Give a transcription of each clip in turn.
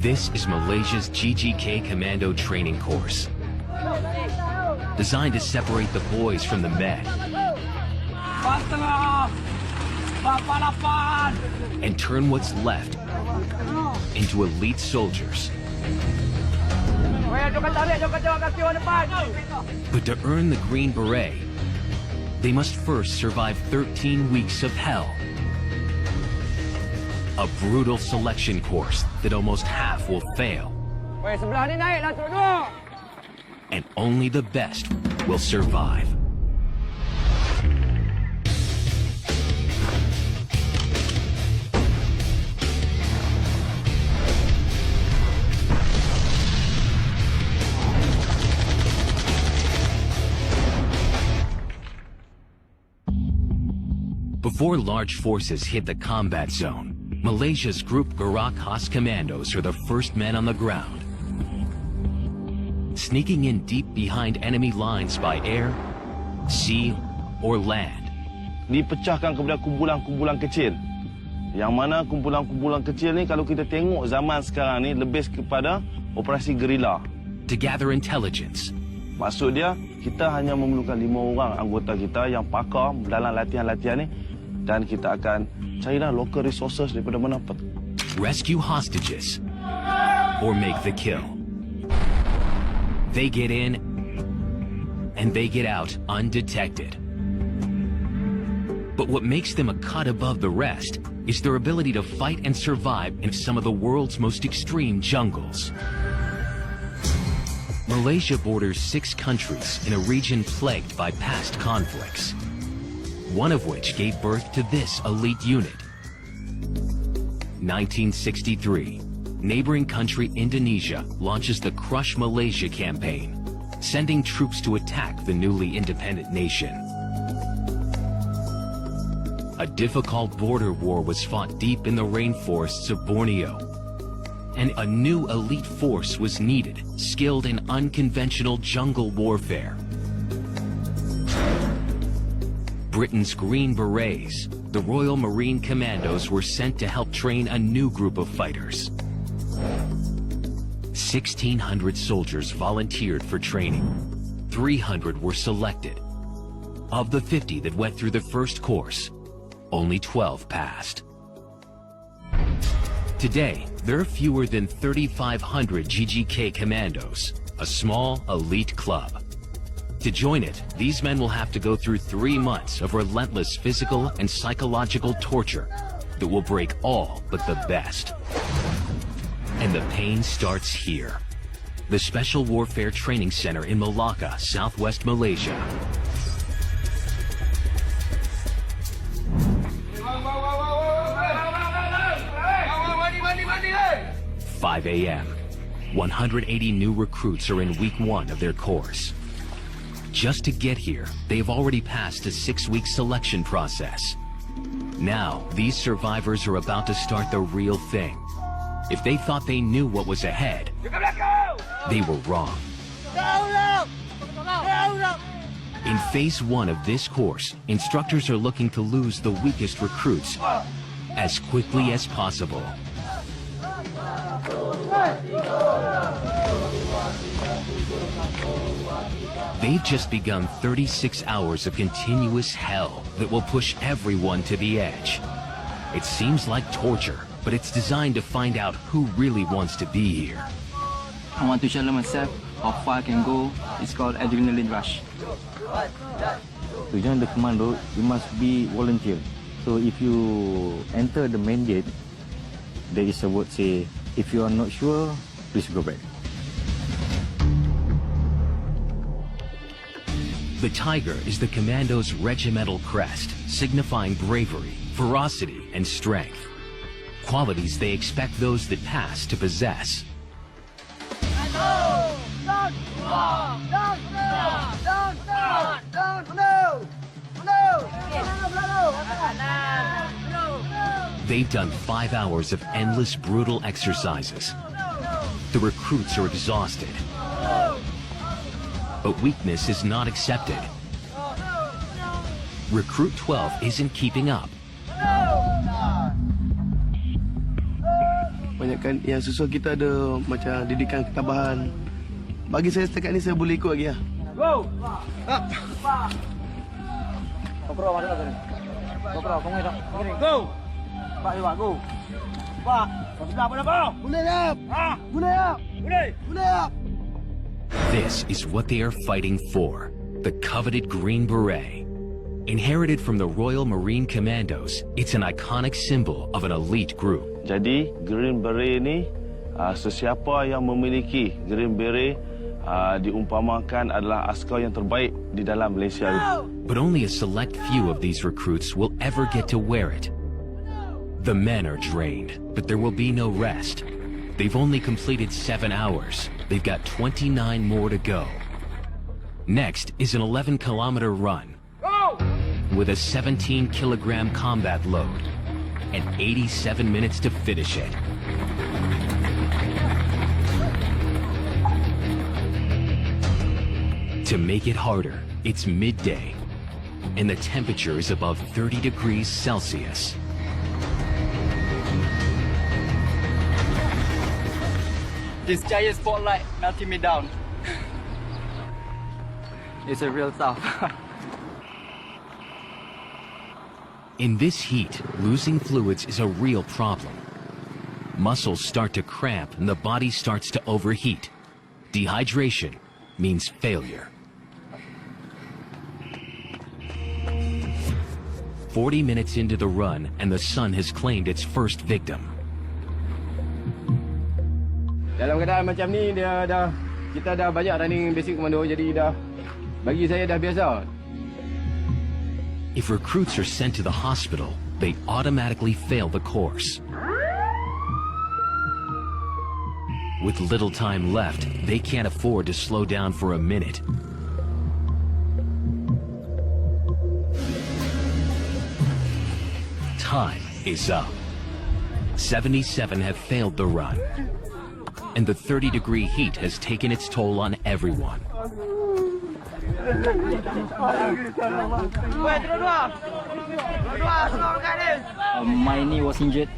This is Malaysia's GGK Commando training course, designed to separate the boys from the men and turn what's left into elite soldiers. But to earn the Green Beret, they must first survive 13 weeks of hell. A brutal selection course that almost half will fail. And only the best will survive. Before large forces hit the combat zone, Malaysia's Group Gerak Khas Commandos are the first men on the ground, sneaking in deep behind enemy lines by air, sea, or land. Dipecahkan kepada kumpulan-kumpulan kecil. Yang mana kumpulan-kumpulan kecil ni kalau kita tengok zaman sekarang ni lebih kepada operasi gerila. To gather intelligence. Maksud dia, kita hanya memerlukan 5 orang anggota kita yang pakar dalam latihan-latihan ni, dan kita akan carilah local resources daripada mana pun. Rescue hostages or make the kill. They get in and they get out undetected. But what makes them a cut above the rest is their ability to fight and survive in some of the world's most extreme jungles. Malaysia borders 6 countries in a region plagued by past conflicts, one of which gave birth to this elite unit. 1963, neighboring country Indonesia launches the Crush Malaysia campaign, sending troops to attack the newly independent nation. A difficult border war was fought deep in the rainforests of Borneo, and a new elite force was needed, skilled in unconventional jungle warfare. Britain's Green Berets, the Royal Marine Commandos, were sent to help train a new group of fighters. 1,600 soldiers volunteered for training. 300 were selected. Of the 50 that went through the first course, only 12 passed. Today, there are fewer than 3,500 GGK Commandos, a small elite club. To join it, these men will have to go through 3 months of relentless physical and psychological torture that will break all but the best. And the pain starts here. The Special Warfare Training Center in Malacca, southwest Malaysia. 5 a.m. 180 new recruits are in week 1 of their course. Just to get here, they've already passed a 6-week selection process. Now, these survivors are about to start the real thing. If they thought they knew what was ahead, they were wrong. In phase 1 of this course, instructors are looking to lose the weakest recruits as quickly as possible. They've just begun 36 hours of continuous hell that will push everyone to the edge. It seems like torture, but it's designed to find out who really wants to be here. I want to challenge myself how far I can go. It's called adrenaline rush. To join the commando, you must be volunteer. So if you enter the main gate, there is a word say, if you are not sure, please go back. The tiger is the commando's regimental crest, signifying bravery, ferocity, and strength. Qualities they expect those that pass to possess. They've done 5 hours of endless, brutal exercises. The recruits are exhausted. But weakness is not accepted. Recruit 12 isn't keeping up. kebanyakan yang susul kita ada macam didikan ketabahan. Bagi saya setakat ni saya boleh ikut lagi lah. Go! Kopro, mana lagi ni? Kopro, kamu hidup. Go! Pak, Iwan, go! Pak, sudah boleh apa? Boleh tak? Ah, boleh tak? Boleh! Boleh tak? This is what they are fighting for, the coveted Green Beret. Inherited from the Royal Marine Commandos, it's an iconic symbol of an elite group. Jadi Green Beret ni sesiapa yang memiliki Green Beret diumpamakan adalah askar yang terbaik di dalam Malaysia. But only a select few of these recruits will ever get to wear it. The men are drained, but there will be no rest. They've only completed 7 hours. They've got 29 more to go. Next is an 11-kilometer run with a 17-kilogram combat load and 87 minutes to finish it. To make it harder, it's midday, and the temperature is above 30 degrees Celsius. This giant spotlight melting me down. It's a real tough. In this heat, losing fluids is a real problem. Muscles start to cramp and the body starts to overheat. Dehydration means failure. 40 minutes into the run and the sun has claimed its first victim. Dalam keadaan macam ni kita dah banyak running basic komando, jadi bagi saya dah biasa. If recruits are sent to the hospital, they automatically fail the course. With little time left, they can't afford to slow down for a minute. Time is up. 77 have failed the run. And the 30-degree heat has taken its toll on everyone. My knee was injured.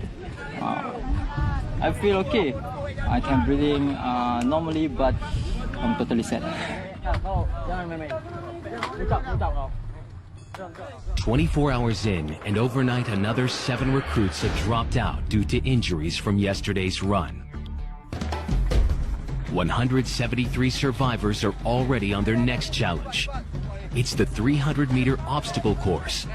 I feel okay. I can breathing normally, but I'm totally sad. 24 hours in, and overnight another 7 recruits have dropped out due to injuries from yesterday's run. 173 survivors are already on their next challenge. It's the 300-meter obstacle course,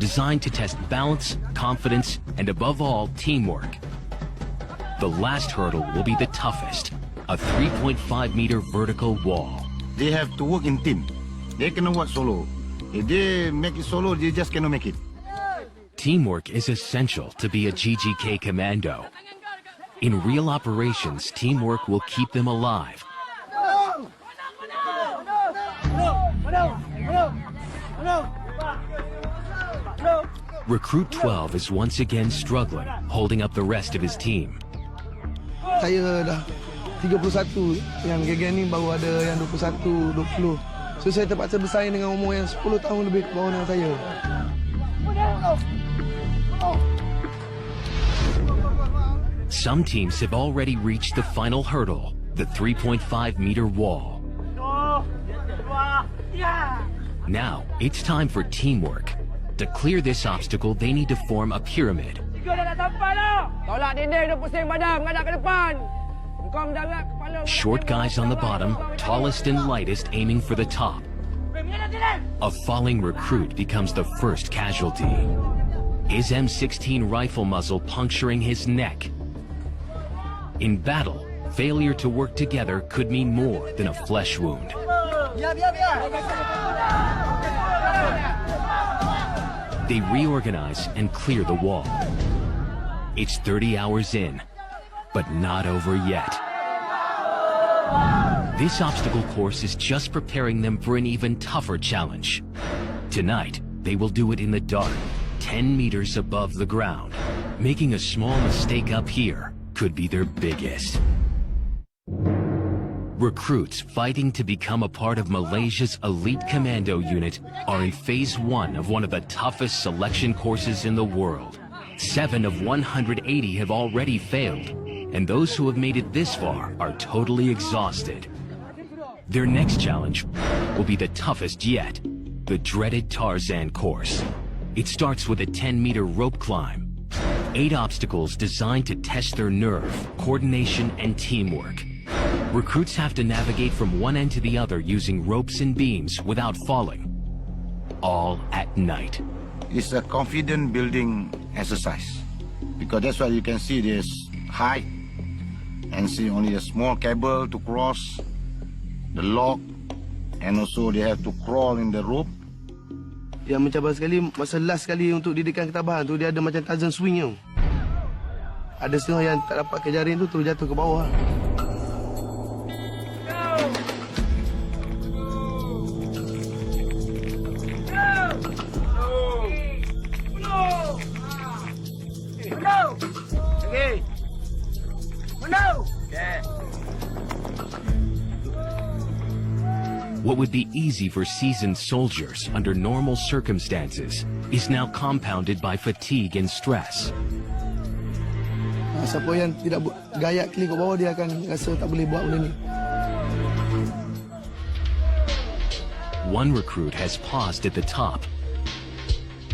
designed to test balance, confidence, and above all, teamwork. The last hurdle will be the toughest, a 3.5-meter vertical wall. They have to work in team. They cannot work solo. If they make it solo, they just cannot make it. Teamwork is essential to be a GGK commando. In real operations, teamwork will keep them alive. Recruit 12 is once again struggling, holding up the rest of his team. Saya dah 31, yang gegen ni baru ada yang 21, 20. So saya terpaksa bersaing dengan umur yang 10 tahun lebih ke bawah dengan saya. Some teams have already reached the final hurdle, the 3.5-meter wall. Now, it's time for teamwork. To clear this obstacle, they need to form a pyramid. Short guys on the bottom, tallest and lightest aiming for the top. A falling recruit becomes the first casualty. His M16 rifle muzzle puncturing his neck. In battle, failure to work together could mean more than a flesh wound. They reorganize and clear the wall. It's 30 hours in, but not over yet. This obstacle course is just preparing them for an even tougher challenge. Tonight, they will do it in the dark, 10 meters above the ground. Making a small mistake up here could be their biggest. Recruits fighting to become a part of Malaysia's elite commando unit are in phase 1 of one of the toughest selection courses in the world. 7 of 180 have already failed, and those who have made it this far are totally exhausted. Their next challenge will be the toughest yet, the dreaded Tarzan course. It starts with a 10-meter rope climb, 8 obstacles designed to test their nerve, coordination, and teamwork. Recruits have to navigate from one end to the other using ropes and beams without falling, all at night. It's a confident building exercise because that's why you can see this height and see only a small cable to cross the log, and also they have to crawl in the rope. Yang mencabar sekali, masa last sekali untuk didikan ketabahan tu, dia ada macam Tarzan swing tu. Ada setengah yang tak dapat ke jaring tu, terus jatuh ke bawah. What would be easy for seasoned soldiers under normal circumstances is now compounded by fatigue and stress. Siapa yang tidak gayak klik ke bawah, dia akan rasa tak boleh buat benda ni. One recruit has paused at the top,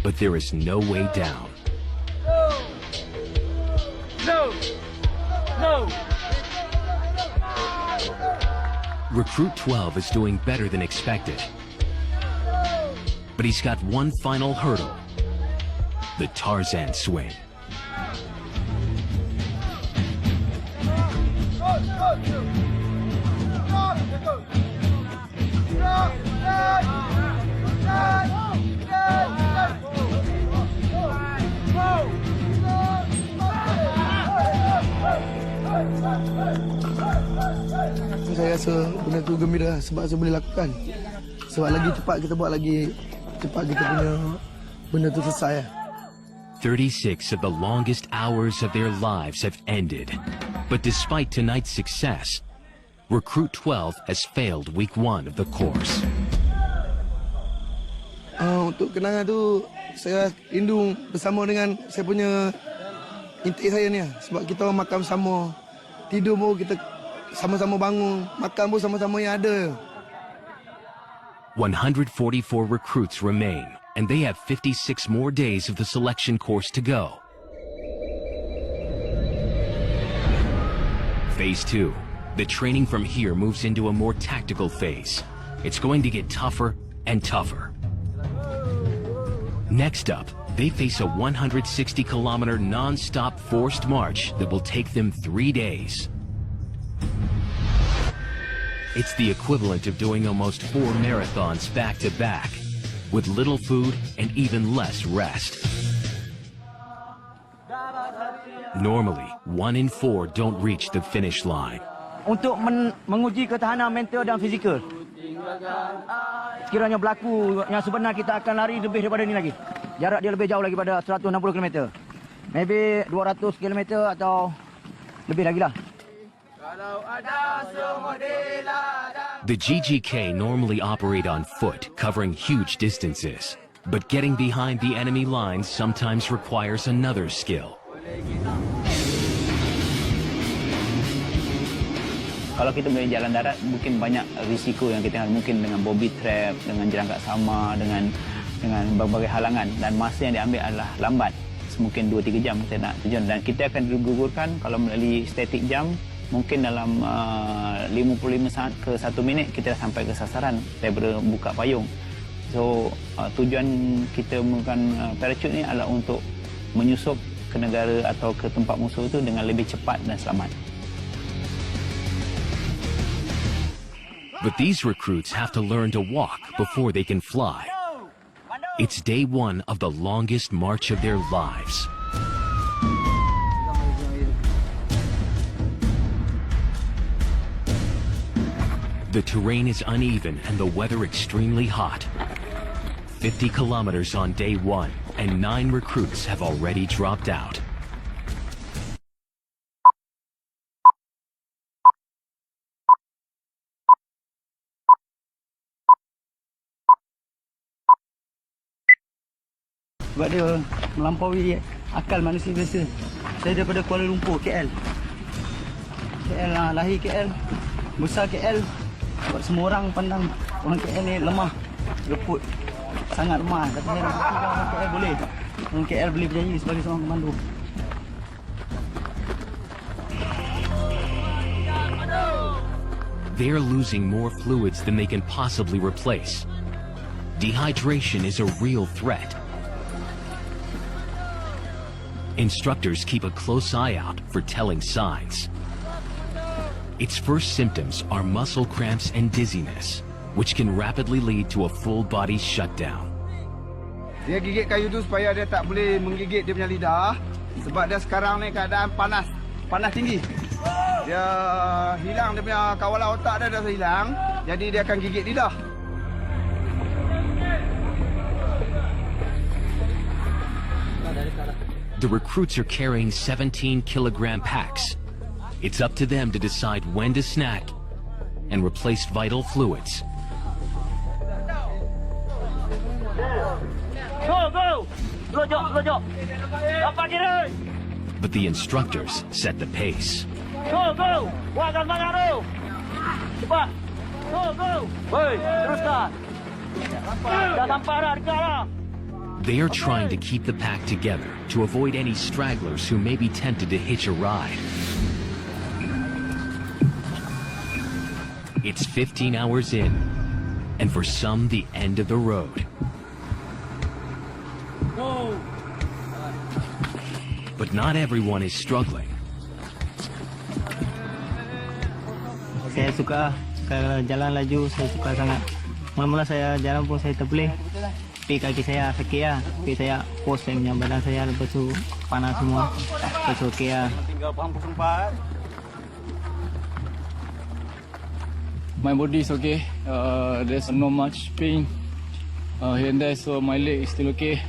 but there is no way down. No! No! Recruit 12 is doing better than expected, but he's got one final hurdle, the Tarzan swing. Saya rasa benda tu gembira sebab saya boleh lakukan. Sebab lagi cepat kita buat, lagi cepat kita punya benda tu selesai. 36 of the longest hours of their lives have ended. But despite tonight's success, Recruit 12 has failed week 1 of the course. Untuk kenangan tu, saya rindu bersama dengan saya punya intik saya ni. Sebab kita makan bersama, tidur pun kita sama-sama bangun, makan pun sama-sama yang ada. 144 recruits remain, and they have 56 more days of the selection course to go. Phase 2. The training from here moves into a more tactical phase. It's going to get tougher and tougher. Next up, they face a 160-kilometer non-stop forced march that will take them 3 days. It's the equivalent of doing almost 4 marathons back-to-back, with little food and even less rest. Normally, 1 in 4 don't reach the finish line. Untuk menguji ketahanan mental dan fizikal. Sekiranya berlaku yang sebenar, kita akan lari lebih daripada ini lagi. Jarak dia lebih jauh lagi pada 160 km. Maybe 200 km atau lebih lagi lah. The GGK normally operate on foot, covering huge distances. But getting behind the enemy lines sometimes requires another skill. Kalau kita berjalan darat, mungkin banyak risiko yang kita mungkin dengan bobby trap, dengan jerangkak sama, dengan berbagai halangan, dan masa yang diambil adalah lambat. Mungkin 2-3 jam kita nak terjun, dan kita akan digugurkan kalau melalui static jump. Mungkin dalam 55 saat ke 1 minit kita dah sampai ke sasaran daripada buka payung. So tujuan kita menggunakan parachute ni adalah untuk menyusup ke negara atau ke tempat musuh itu dengan lebih cepat dan selamat. But these recruits have to learn to walk before they can fly. It's day 1 of the longest march of their lives. The terrain is uneven and the weather extremely hot. 50 kilometers on day 1, and 9 recruits have already dropped out. Sebab dia melampaui akal manusia biasa. Saya daripada Kuala Lumpur, KL. KL lah, lahir KL, besar KL. Sebab semua orang pandang orang KL ni lemah, reput, sangat lemah. Tapi saya nak buktikan orang KL boleh. Orang KL boleh berjaya sebagai seorang komando. They're losing more fluids than they can possibly replace. Dehydration is a real threat. Instructors keep a close eye out for telling signs. Its first symptoms are muscle cramps and dizziness, which can rapidly lead to a full body shutdown. Dia gigit kayu tu supaya dia tak boleh menggigit dia punya lidah. Sebab dia sekarang ni keadaan panas. Panas tinggi. Dia hilang dia punya kawalan otak dia dah hilang. Jadi dia akan gigit lidah. The recruits are carrying 17-kilogram packs. It's up to them to decide when to snack and replace vital fluids. Go, go! Lojok! Dapat kiri! But the instructors set the pace. Go! Buatkan semangat tu! Cepat! Go! Hei, teruskan! Dah sampai dah, dekat dah! They are trying to keep the pack together to avoid any stragglers who may be tempted to hitch a ride. It's 15 hours in, and for some, the end of the road. But not everyone is struggling. Saya suka jalan laju, saya suka sangat. Mula-mula saya jalan pun saya terpelih. Tapi kaki saya sakit ya. Tapi saya pos saya punya badan saya, lepas tu panas semua. Lepas tu okey ya. My body is okay. There's no much pain here and there, so my leg is still okay.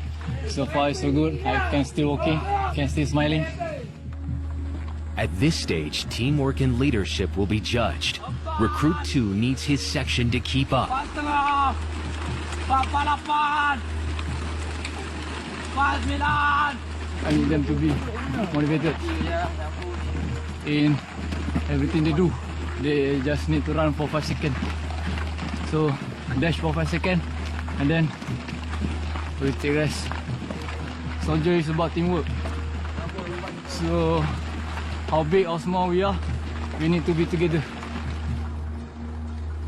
So far, so good. I can still walking, can still smiling. At this stage, teamwork and leadership will be judged. Recruit 2 needs his section to keep up. I need them to be motivated in everything they do. They just need to run for 5 seconds. So dash for 5 seconds and then we take rest. Soldier is about teamwork. So how big or small we are, we need to be together.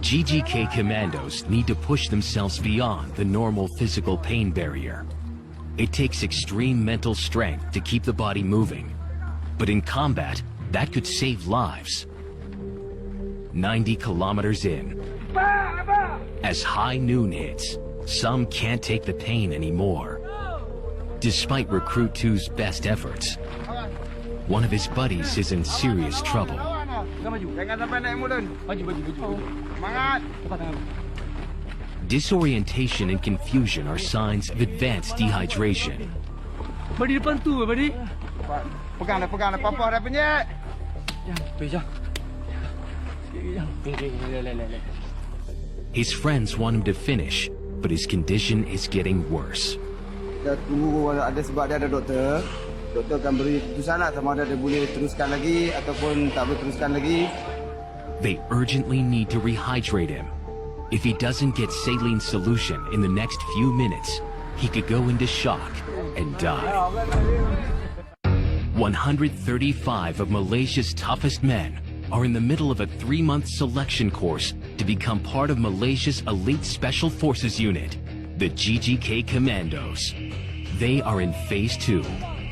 GGK commandos need to push themselves beyond the normal physical pain barrier. It takes extreme mental strength to keep the body moving. But in combat, that could save lives. 90 kilometers in. As high noon hits, some can't take the pain anymore. Despite Recruit 2's best efforts, one of his buddies is in serious trouble. Disorientation and confusion are signs of advanced dehydration. Badi depan tu, badi. Pegang dah, papa dah penyek. His friends want him to finish, but his condition is getting worse. Kita tunggu ada sebab dia ada doktor. Doktor akan beri keputusan lah sama ada dia boleh teruskan lagi ataupun tak boleh teruskan lagi. They urgently need to rehydrate him. If he doesn't get saline solution in the next few minutes, he could go into shock and die. 135 of Malaysia's toughest men are in the middle of a 3-month selection course to become part of Malaysia's elite special forces unit, the GGK Commandos. They are in Phase 2,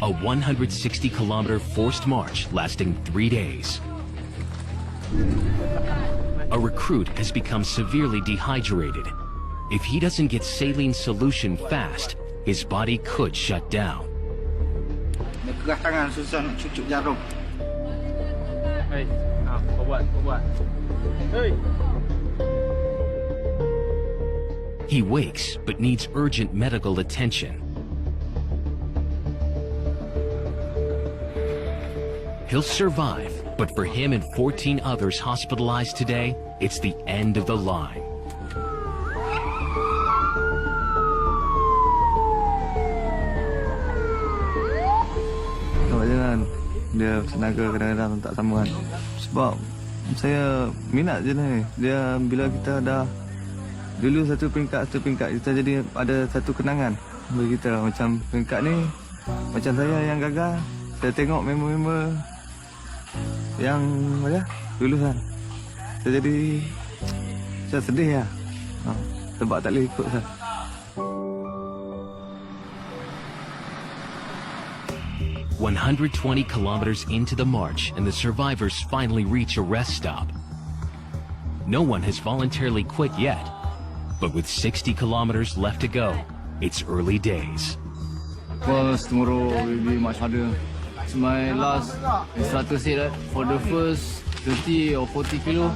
a 160-kilometer forced march lasting 3 days. A recruit has become severely dehydrated. If he doesn't get saline solution fast, his body could shut down. Keras tangan, susah nak cucuk jarum. Hei, kau buat. Hei. He wakes but needs urgent medical attention. He'll survive, but for him and 14 others hospitalized today, it's the end of the line. dia tenaga kadang-kadang tak sama kan. Sebab saya minat je ni. Dia bila kita dah dulu satu peringkat kita jadi ada satu kenangan bagi kita. Macam peringkat ni, macam saya yang gagal, saya tengok member-member yang lulusan. Saya jadi saya sedih lah. Sebab tak boleh ikut saya. "120 kilometers into the march and the survivors finally reach a rest stop. No one has voluntarily quit yet, but with 60 kilometers left to go, it's early days. Course tomorrow will be much harder. It's my last instructor said that for the first 30 or 40 kilo,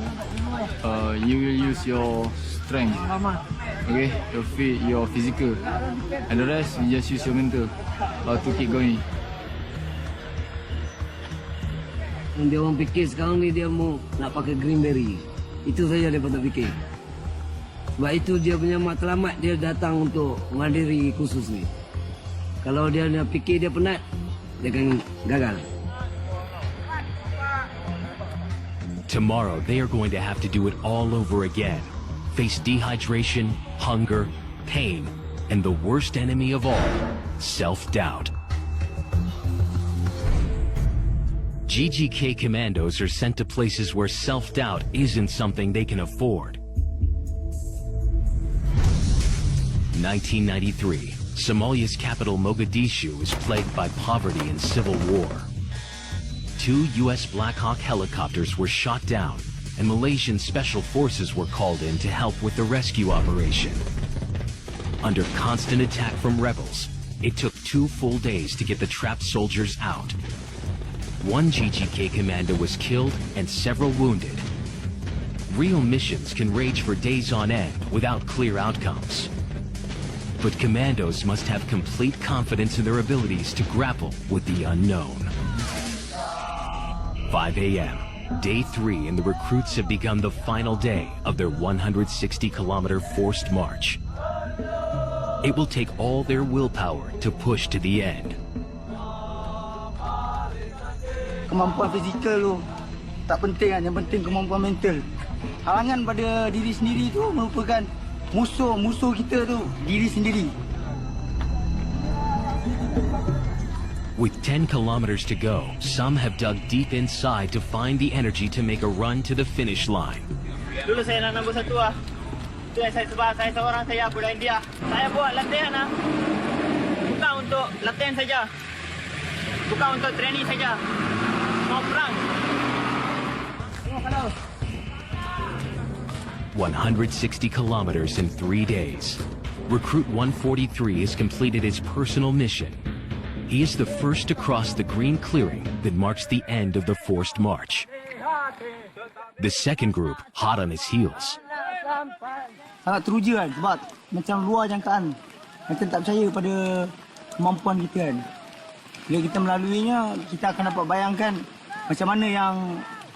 you will use your strength, okay, your physical, and the rest you just use your mental to keep going. Dia orang fikir sekarang ni dia mau nak pakai greenberry. Itu saja dia patut fikir. Sebab itu dia punya matlamat dia datang untuk menghadiri khusus ni. Kalau dia nak fikir dia penat, dia akan gagal. Tomorrow, they are going to have to do it all over again. Face dehydration, hunger, pain, and the worst enemy of all, self-doubt. GGK commandos are sent to places where self-doubt isn't something they can afford. 1993, Somalia's capital Mogadishu is plagued by poverty and civil war. 2 U.S. Black Hawk helicopters were shot down, and Malaysian special forces were called in to help with the rescue operation. Under constant attack from rebels, it took 2 full days to get the trapped soldiers out. 1 GGK commando was killed and several wounded. Real missions can rage for days on end without clear outcomes. But commandos must have complete confidence in their abilities to grapple with the unknown. 5 a.m., day 3, and the recruits have begun the final day of their 160-kilometer forced march. It will take all their willpower to push to the end. Kemampuan fizikal tu tak penting kan, yang penting kemampuan mental. Halangan pada diri sendiri tu merupakan musuh kita tu, diri sendiri. With 10 kilometers to go, some have dug deep inside to find the energy to make a run to the finish line. Dulu saya nak nombor 1 lah. Itu yang saya sebab saya seorang, saya budak India. Saya buat latihan lah. Bukan untuk latihan saja. Bukan untuk training saja. 160 kilometers in 3 days. Recruit 143 has completed his personal mission. He is the first to cross the green clearing that marks the end of the forced march. The second group, hot on his heels. Sangat teruja kan, sebab macam luar jangkaan. Macam tak percaya pada kemampuan kita kan. Bila kita melaluinya, kita akan dapat bayangkan macam mana yang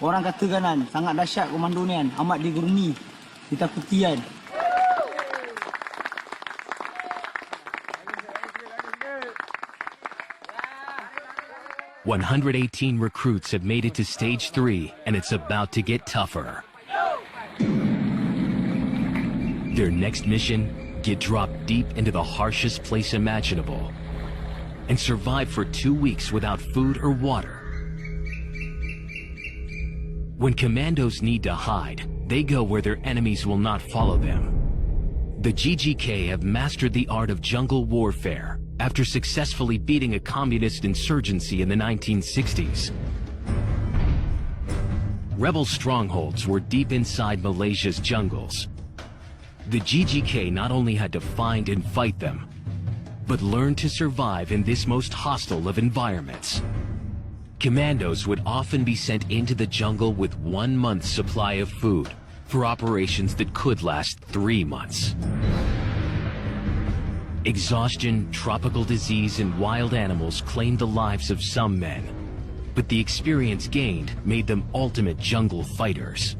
orang katakan kan, sangat dahsyat komando ni kan, amat digeruni, ditakuti kan. "118 recruits have made it to stage 3, and it's about to get tougher. Their next mission, get dropped deep into the harshest place imaginable and survive for 2 weeks without food or water. When commandos need to hide, they go where their enemies will not follow them. The GGK have mastered the art of jungle warfare after successfully beating a communist insurgency in the 1960s. Rebel strongholds were deep inside Malaysia's jungles. The GGK not only had to find and fight them, but learn to survive in this most hostile of environments. Commandos would often be sent into the jungle with 1 month's supply of food for operations that could last 3 months. Exhaustion, tropical disease, and wild animals claimed the lives of some men, but the experience gained made them ultimate jungle fighters.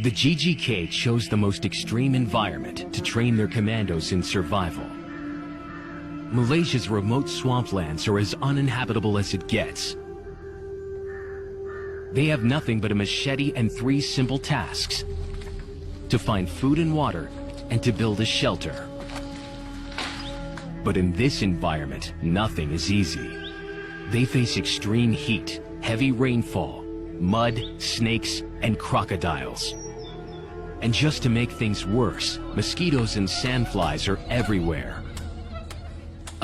The GGK chose the most extreme environment to train their commandos in survival. Malaysia's remote swamplands are as uninhabitable as it gets. They have nothing but a machete and 3 simple tasks: to find food and water and to build a shelter. But in this environment, nothing is easy. They face extreme heat, heavy rainfall, mud, snakes, and crocodiles. And just to make things worse, mosquitoes and sandflies are everywhere.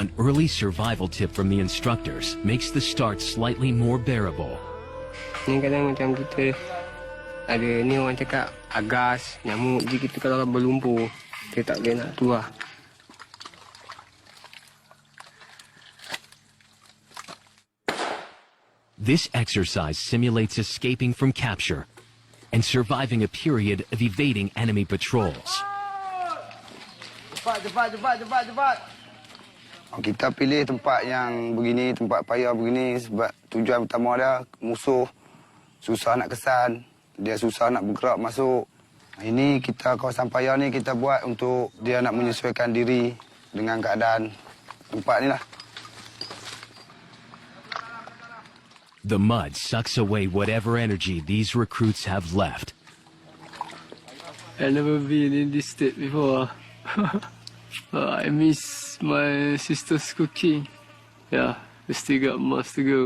An early survival tip from the instructors makes the start slightly more bearable. Ni kadang macam kita ada ni orang cakap agas, nyamuk. Jadi kita kalau berlumpur, kita tak boleh nak keluar. This exercise simulates escaping from capture and surviving a period of evading enemy patrols. Cepat. Kita pilih tempat yang begini, tempat payah begini sebab tujuan utama dia musuh susah nak kesan, dia susah nak bergerak masuk. Ini kita kawasan payah ni kita buat untuk dia nak menyesuaikan diri dengan keadaan tempat ni lah. The mud sucks away whatever energy these recruits have left. I've never been in this state before. I miss my sister's cooking. Yeah, we still got months to go.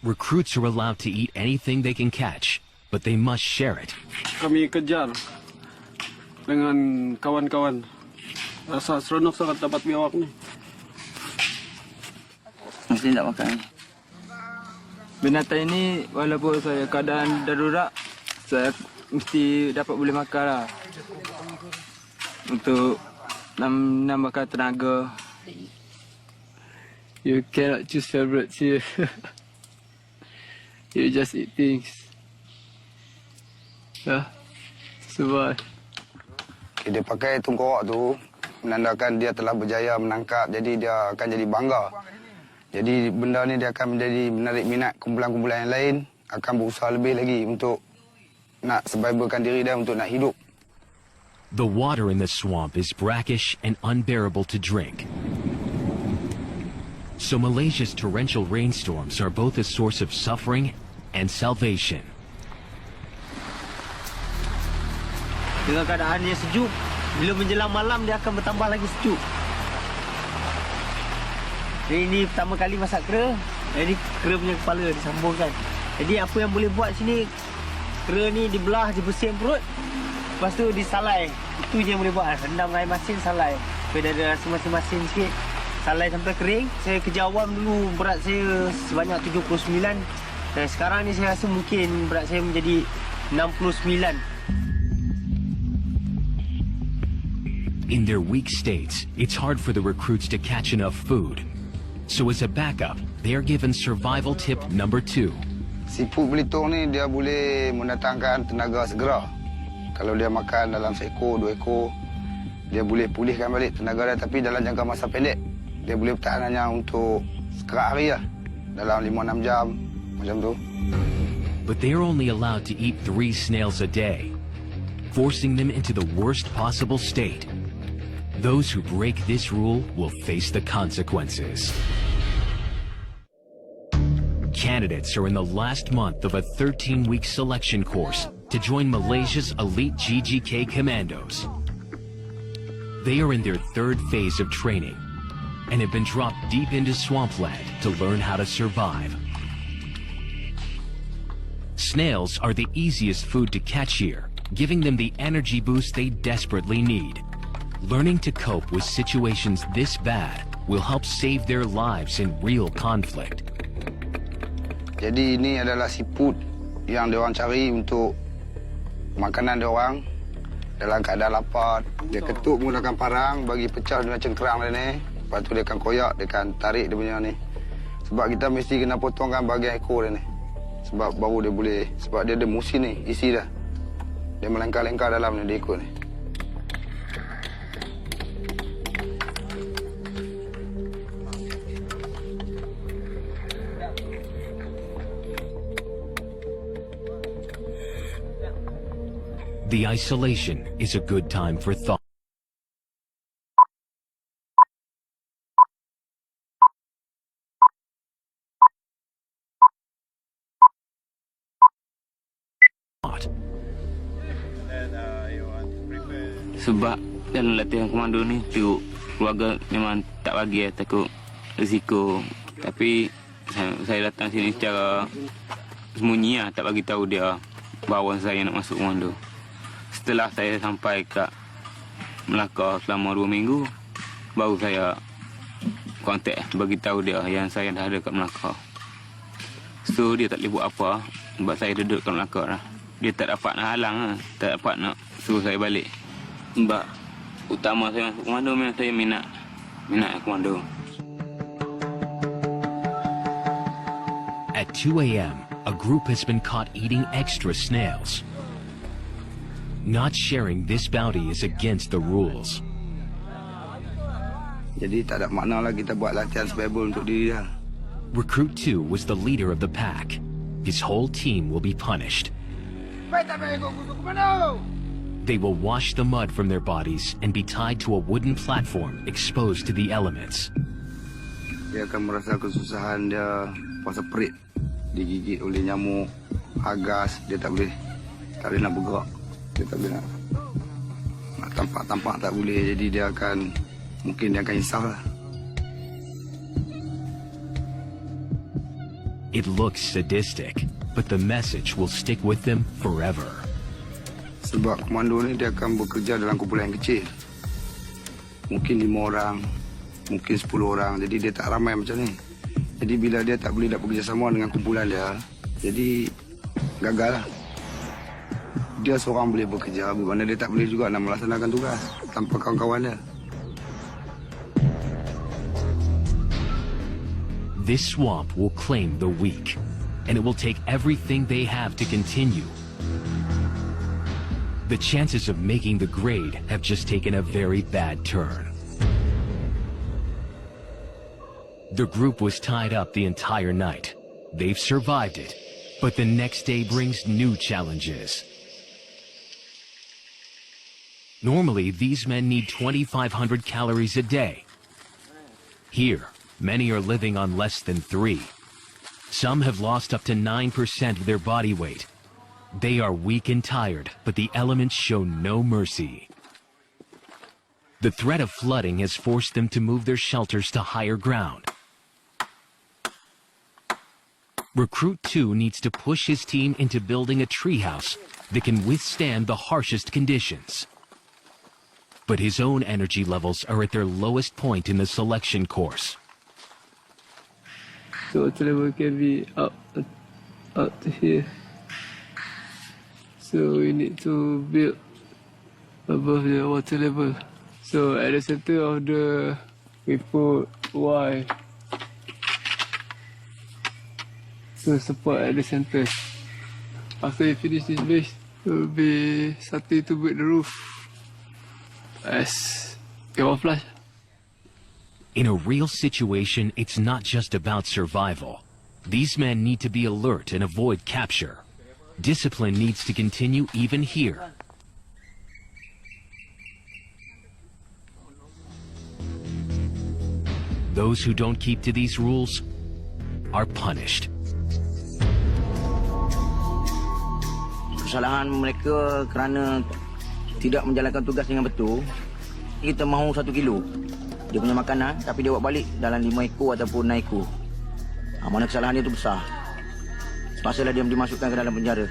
Recruits are allowed to eat anything they can catch, but they must share it. Kami kejar dengan kawan-kawan. Rasa seronok sangat dapat biawak ni. Mesti tak makan. Binatang ini walaupun saya keadaan darurat, saya mesti dapat boleh makan lah. Untuk nambahkan tenaga. You cannot choose favorites here. You just eat things. Yeah, survive. Dia pakai tungkok tu menandakan dia telah berjaya menangkap, jadi dia akan jadi bangga. Jadi benda ni dia akan menjadi menarik minat kumpulan-kumpulan yang lain, akan berusaha lebih lagi untuk nak survivalkan diri dia, untuk nak hidup. The water in the swamp is brackish and unbearable to drink. So Malaysia's torrential rainstorms are both a source of suffering and salvation. Dengan keadaan dia sejuk, bila menjelang malam dia akan bertambah lagi sejuk. Jadi ini pertama kali masak kera. Jadi kera punya kepala disambungkan. Jadi apa yang boleh buat sini, kera ni dibelah, dibersihin perut. Lepas tu disalai. Itu je yang boleh buat. Rendam air masin, salai. Supaya dia ada rasa masin-masin sikit. Salai sampai kering. Saya kerja awam dulu, berat saya sebanyak 79. Dan sekarang ni saya rasa mungkin berat saya menjadi 69. In their weak states, it's hard for the recruits to catch enough food. So as a backup, they are given survival tip number 2. Siput belitung ni dia boleh mendatangkan tenaga segera. Kalau dia makan dalam seekor, 2 ekor, dia boleh pulihkan balik tenaga dia, tapi dalam jangka masa pendek. Dia boleh bertahan hanya untuk sekerat hari lah. Dalam 5-6 jam, macam tu. But they are only allowed to eat 3 snails a day, forcing them into the worst possible state. Those who break this rule will face the consequences. Candidates are in the last month of a 13-week selection course to join Malaysia's elite GGK commandos. They are in their 3rd phase of training and have been dropped deep into swampland to learn how to survive. Snails are the easiest food to catch here, giving them the energy boost they desperately need. Learning to cope with situations this bad will help save their lives in real conflict. Jadi ini adalah siput yang diorang cari untuk makanan diorang dalam keadaan lapar. Dia ketuk menggunakan parang bagi pecah dengan cengkerang dia ni. Lepas tu dia akan koyak, dia akan tarik dia punya ni. Sebab kita mesti kena potongkan bahagian ekor dia ni. Sebab baru dia boleh, sebab dia ada musin ni, isi dah. Dia melengkar-lengkar dalam ni, dia ikut ni. The isolation is a good time for thought. Sebab dalam latihan komando ni tu keluarga memang tak bagi takut risiko. Tapi saya datang sini secara sembunyi tak bagi tahu dia bahawa saya nak masuk komando. Setelah saya sampai kat Melaka selama 2 minggu, baru saya kontak bagi tahu dia yang saya dah ada kat Melaka. So dia tak boleh buat apa sebab saya duduk kat Melaka lah. Dia tak dapat nak halang lah, tak dapat nak suruh saya balik. Sebab utama saya masuk komando memang saya minat komando. At 2 a.m., a group has been caught eating extra snails. Not sharing this bounty is against the rules. Jadi tak ada makna lah kita buat latihan survival untuk diri dia. Recruit 2 was the leader of the pack. His whole team will be punished. They will wash the mud from their bodies and be tied to a wooden platform exposed to the elements. Dia akan merasa kesusahan, dia puasa perit, digigit oleh nyamuk, agas, dia tak boleh nak bergerak, dia tak boleh nak tampak tak boleh, jadi dia akan insaf lah. It looks sadistic, but the message will stick with them forever. Sebab komando ni dia akan bekerja dalam kumpulan yang kecil. Mungkin 5 orang, mungkin 10 orang, jadi dia tak ramai macam ni. Jadi bila dia tak boleh nak bekerjasama dengan kumpulan dia, jadi gagal lah. Dia seorang boleh bekerja, bermakna dia tak boleh juga nak melaksanakan tugas tanpa kawan-kawan dia. This swamp will claim the weak, and it will take everything they have to continue. The chances of making the grade have just taken a very bad turn. The group was tied up the entire night. They've survived it, but the next day brings new challenges. Normally, these men need 2,500 calories a day. Here, many are living on less than 3. Some have lost up to 9% of their body weight. They are weak and tired, but the elements show no mercy. The threat of flooding has forced them to move their shelters to higher ground. Recruit 2 needs to push his team into building a treehouse that can withstand the harshest conditions. But his own energy levels are at their lowest point in the selection course. So water level can be up to here. So we need to build above the water level. So at the center of we put Y. So support at the center. After we finish this base, we'll be starting to build the roof as camouflage. In a real situation, it's not just about survival. These men need to be alert and avoid capture. Discipline needs to continue even here. Those who don't keep to these rules are punished. Kesalahan mereka kerana tidak menjalankan tugas dengan betul. Kita mahu 1 kilo dia punya makanan, tapi dia buat balik dalam 5 ekor ataupun 6 ekor. Mana kesalahan dia tu besar. Pasalah dia dimasukkan ke dalam penjara.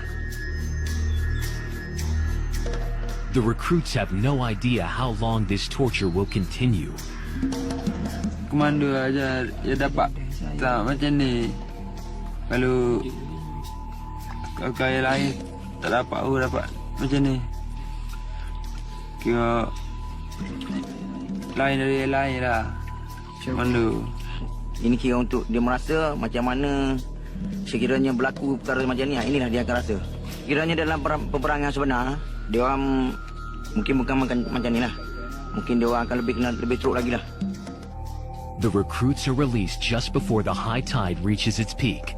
The recruits have no idea how long this torture will continue. Komando aja dia dapat tak macam ni. Kalau kaya lain tak dapat dapat macam ni. Kira lain dari lain lah. Komando. Ini kira untuk dia merasa macam mana sekiranya berlaku perkara macam ni, inilah dia akan rasa. Kiranya dalam peperangan sebenar, dia orang mungkin bukan macam ni lah. Mungkin dia orang akan lebih teruk lagi lah. The recruits are released just before the high tide reaches its peak.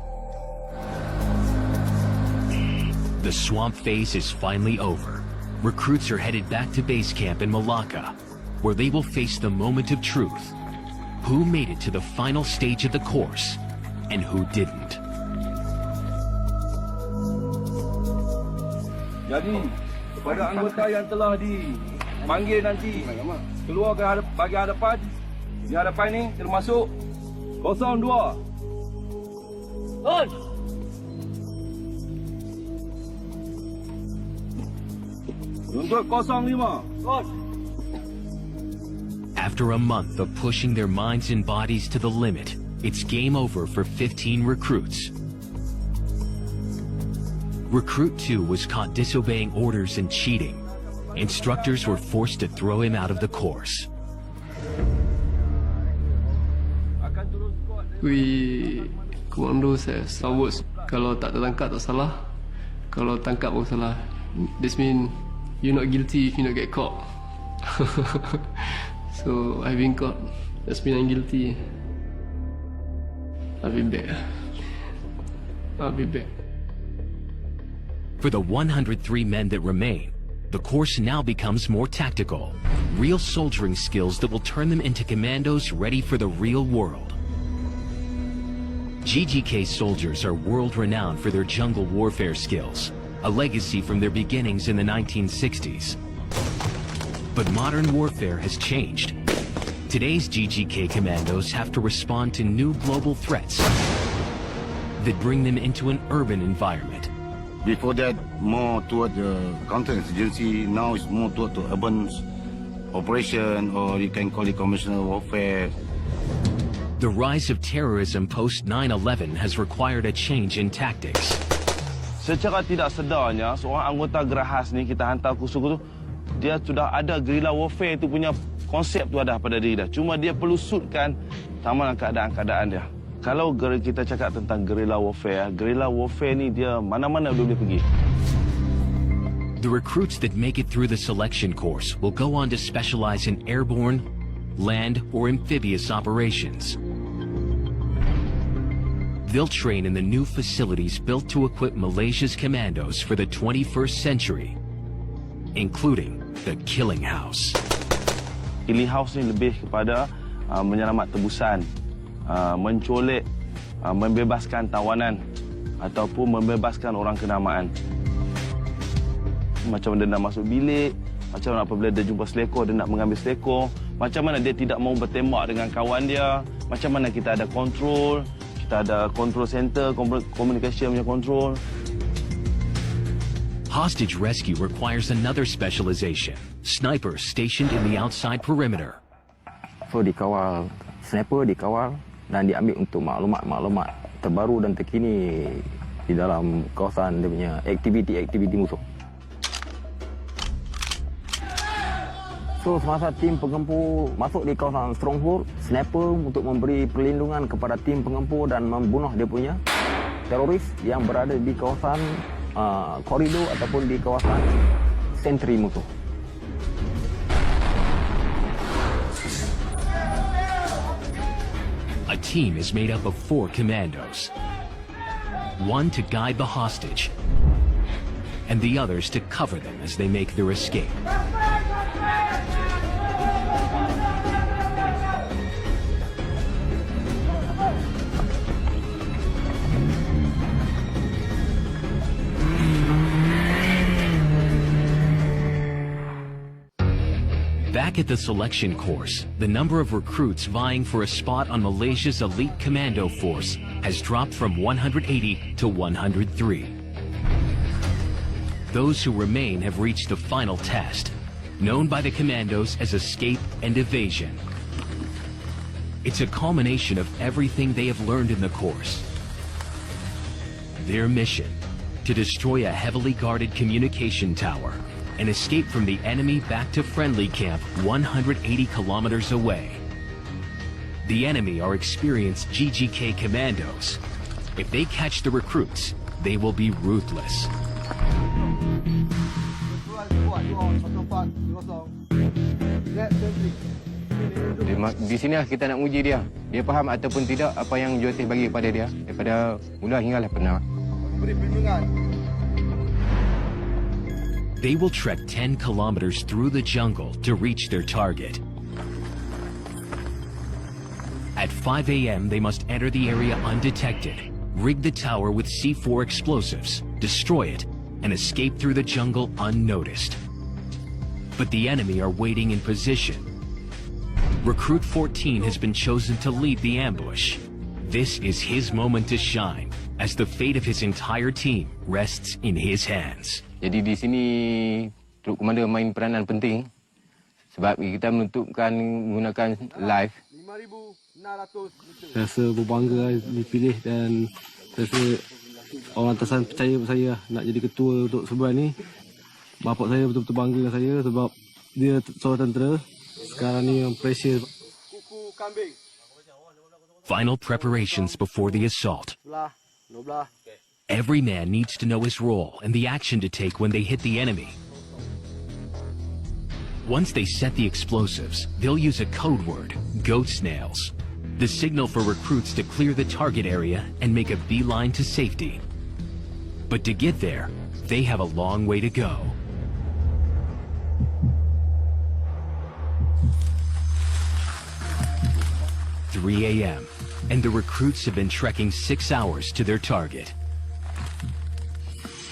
The swamp phase is finally over. Recruits are headed back to base camp in Malacca, where they will face the moment of truth. Who made it to the final stage of the course, and who didn't? Jadi, kepada anggota yang telah panggil nanti. Keluar ke bahagian hadapan. Di hadapan ni termasuk 02. Untuk 05. After a month of pushing their minds and bodies to the limit, it's game over for 15 recruits. Recruit 2 was caught disobeying orders and cheating. Instructors were forced to throw him out of the course. Komando saya sawut kalau tak tertangkap tak salah. Kalau tangkap pun salah. This mean you're not guilty if you not get caught. So I've been caught. That's mean I'm guilty. I'll be back. For the 103 men that remain, the course now becomes more tactical. Real soldiering skills that will turn them into commandos ready for the real world. GGK soldiers are world-renowned for their jungle warfare skills, a legacy from their beginnings in the 1960s. But modern warfare has changed. Today's GGK commandos have to respond to new global threats that bring them into an urban environment. Before that, more toward the counterinsurgency. Now it's more toward the urban operation, or you can call it conventional warfare. The rise of terrorism post 9/11 has required a change in tactics. Secara tidak sedarnya, seorang anggota gerahas ni kita hantar kursus tu, dia sudah ada guerrilla warfare itu punya konsep tu ada pada diri dia. Cuma dia perlu suitkan sama dengan keadaan-keadaan dia. Kalau kita cakap tentang guerrilla warfare ni dia mana-mana boleh pergi. The recruits that make it through the selection course will go on to specialize in airborne, land, or amphibious operations. They'll train in the new facilities built to equip Malaysia's commandos for the 21st century, including the Killing House. Killing House ni lebih kepada menyelamat tebusan, mencolek, membebaskan tawanan ataupun membebaskan orang kenamaan. Macam dia nak masuk bilik, macam mana apabila dia jumpa selekor, dia nak mengambil selekor, macam mana dia tidak mau bertembak dengan kawan dia, macam mana kita ada control, kita ada control center, communication punya control. Hostage rescue requires another specialization, snipers stationed in the outside perimeter. So dikawal, sniper dikawal dan diambil untuk maklumat-maklumat terbaru dan terkini di dalam kawasan dia punya aktiviti-aktiviti musuh. So semasa tim pengempur masuk di kawasan stronghold, sniper untuk memberi perlindungan kepada tim pengempur dan membunuh dia punya teroris yang berada di kawasan koridor ataupun di kawasan sentri musuh. A team is made up of 4 commandos. One to guide the hostage, and the others to cover them as they make their escape. Back at the selection course, the number of recruits vying for a spot on Malaysia's elite commando force has dropped from 180 to 103. Those who remain have reached the final test, known by the commandos as escape and evasion. It's a culmination of everything they have learned in the course. Their mission, to destroy a heavily guarded communication tower and escape from the enemy back to friendly camp 180 kilometers away. The enemy are experienced GGK commandos. If they catch the recruits, they will be ruthless. Di sini kita nak uji dia. Dia faham ataupun tidak apa yang Juatis bagi kepada dia. Daripada mula hinggalah pernah. They will trek 10 kilometers through the jungle to reach their target. At 5 a.m., they must enter the area undetected, rig the tower with C4 explosives, destroy it, and escape through the jungle unnoticed. but the enemy are waiting in position. Recruit 14 has been chosen to lead the ambush. This is his moment to shine, as the fate of his entire team rests in his hands. Jadi di sini Truk Komando main peranan penting sebab kita menentukan menggunakan live. 5,600. Saya rasa berbangga dipilih dan saya rasa orang atasan percaya pada saya nak jadi ketua untuk sebuah ni. Bapak saya betul-betul bangga dengan saya sebab dia seorang tentera. Sekarang ni yang pressure. Final preparations before the assault. Every man needs to know his role and the action to take when they hit the enemy. Once they set the explosives, they'll use a code word, goat snails, the signal for recruits to clear the target area and make a beeline to safety. But to get there, they have a long way to go. – 3 a.m. and the recruits have been trekking 6 hours to their target.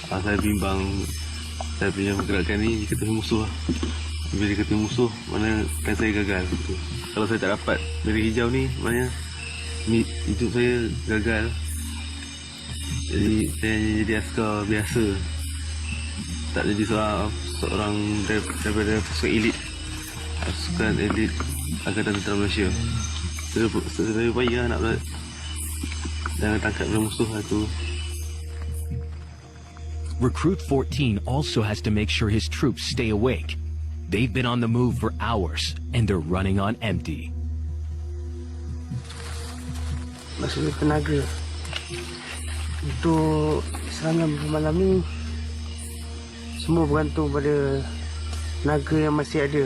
Saya bimbang saya punya pergerakan ni jika ketemu musuh. Bila ketemu musuh, mana kan saya gagal. Kalau saya tak dapat bendera hijau ni, maknanya hidup saya gagal. Jadi saya jadi askar biasa. Tak jadi seorang daripada pasukan elit. Pasukan elit Angkatan Tentera Malaysia. Saya payah nak jangan tangkap musuh itu. Recruit 14 also has to make sure his troops stay awake. They've been on the move for hours and they're running on empty. Maksudnya tenaga untuk serangan malam ni semua bergantung pada tenaga yang masih ada,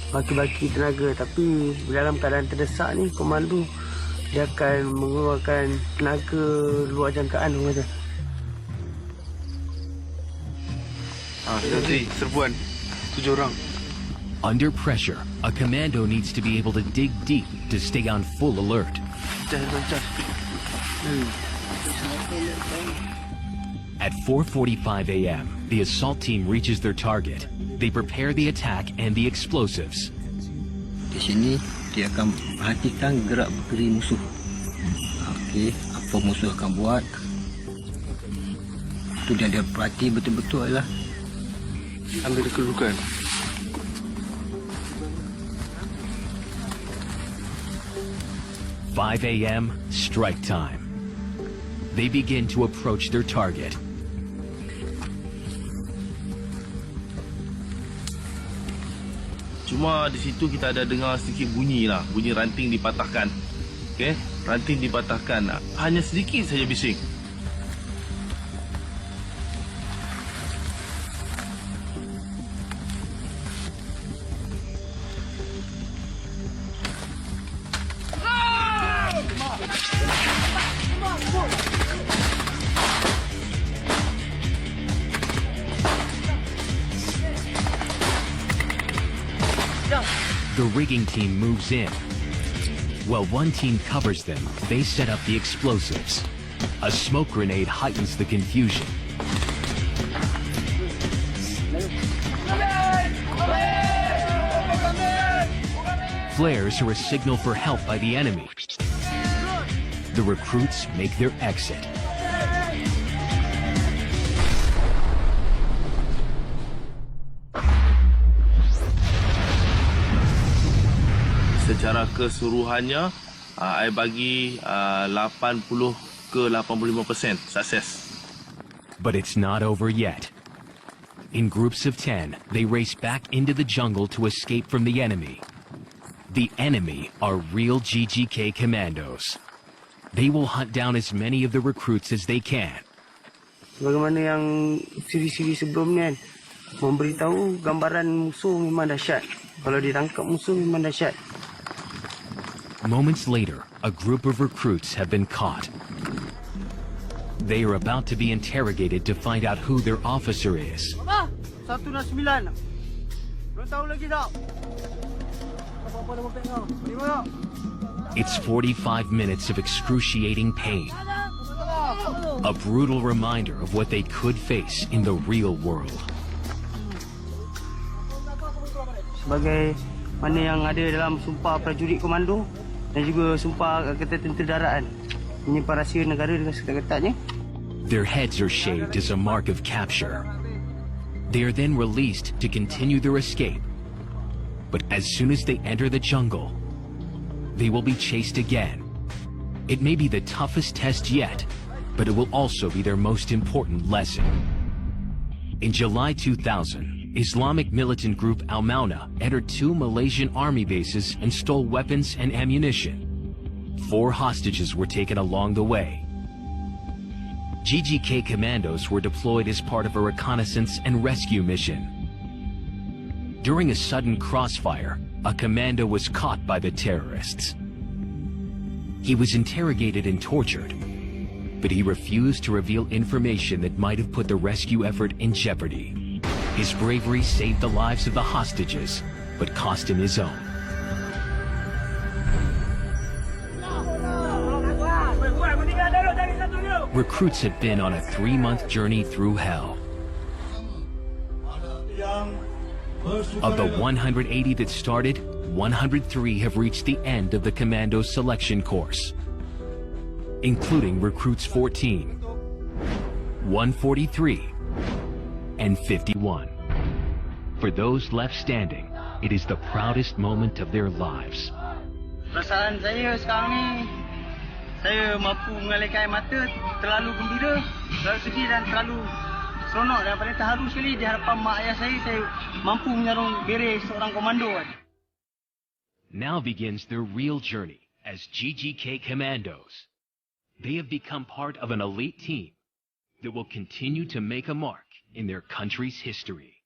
baki-baki tenaga. Tapi dalam keadaan terdesak ni, komando dia akan mengeluarkan tenaga luar jangkaan orang kata. Nanti serbuan 7 orang. Under pressure, a commando needs to be able to dig deep to stay on full alert. At 4:45 a.m., the assault team reaches their target. They prepare the attack and the explosives. Di sini dia akan perhatikan gerak bergeri musuh. Okey, apa musuh akan buat? Itu dia perhati betul-betul lah. Ambil kedudukan. "5 a.m. strike time. They begin to approach their target. Cuma di situ kita ada dengar sedikit bunyi lah, bunyi ranting dipatahkan. Okey, ranting dipatahkan. Hanya sedikit saja bising. The rigging team moves in. While one team covers them, they set up the explosives. A smoke grenade heightens the confusion. Flares are a signal for help by the enemy. The recruits make their exit. Secara keseluruhannya, saya bagi 80 ke 85% sukses. But it's not over yet. In groups of 10, they race back into the jungle to escape from the enemy. The enemy are real GGK commandos. They will hunt down as many of the recruits as they can. Bagaimana yang siri-siri sebelum ni kan, memberitahu gambaran musuh memang dahsyat. Kalau ditangkap musuh memang dahsyat. Moments later, a group of recruits have been caught. They are about to be interrogated to find out who their officer is. Apa? 169. Belum tahu lagi tak? Apa-apa dah buat kau. Terima tak? It's 45 minutes of excruciating pain. A brutal reminder of what they could face in the real world. sebagai mana yang ada dalam sumpah prajurit komando dan juga sumpah kata tentera daratan, menyimpan rahsia negara dengan seketat-ketatnya. Their heads are shaved as a mark of capture. They are then released to continue their escape. But as soon as they enter the jungle, they will be chased again. It may be the toughest test yet, but it will also be their most important lesson. In July 2000, Islamic militant group Al Mauna entered 2 Malaysian army bases and stole weapons and ammunition. 4 hostages were taken along the way. GGK commandos were deployed as part of a reconnaissance and rescue mission. During a sudden crossfire, a commando was caught by the terrorists. He was interrogated and tortured, but he refused to reveal information that might have put the rescue effort in jeopardy. His bravery saved the lives of the hostages, but cost him his own. Recruits had been on a 3-month journey through hell. Of the 180 that started, 103 have reached the end of the commando selection course, including recruits 14, 143, and 51. For those left standing, it is the proudest moment of their lives. Perasaan saya sekarang ni, saya mampu mengalihkan mata, terlalu gembira, terlalu sedih dan terlalu seronok dan paling terharu sekali di hadapan mak ayah saya mampu menyarung beret seorang komando. Now begins their real journey as GGK commandos. They have become part of an elite team that will continue to make a mark in their country's history.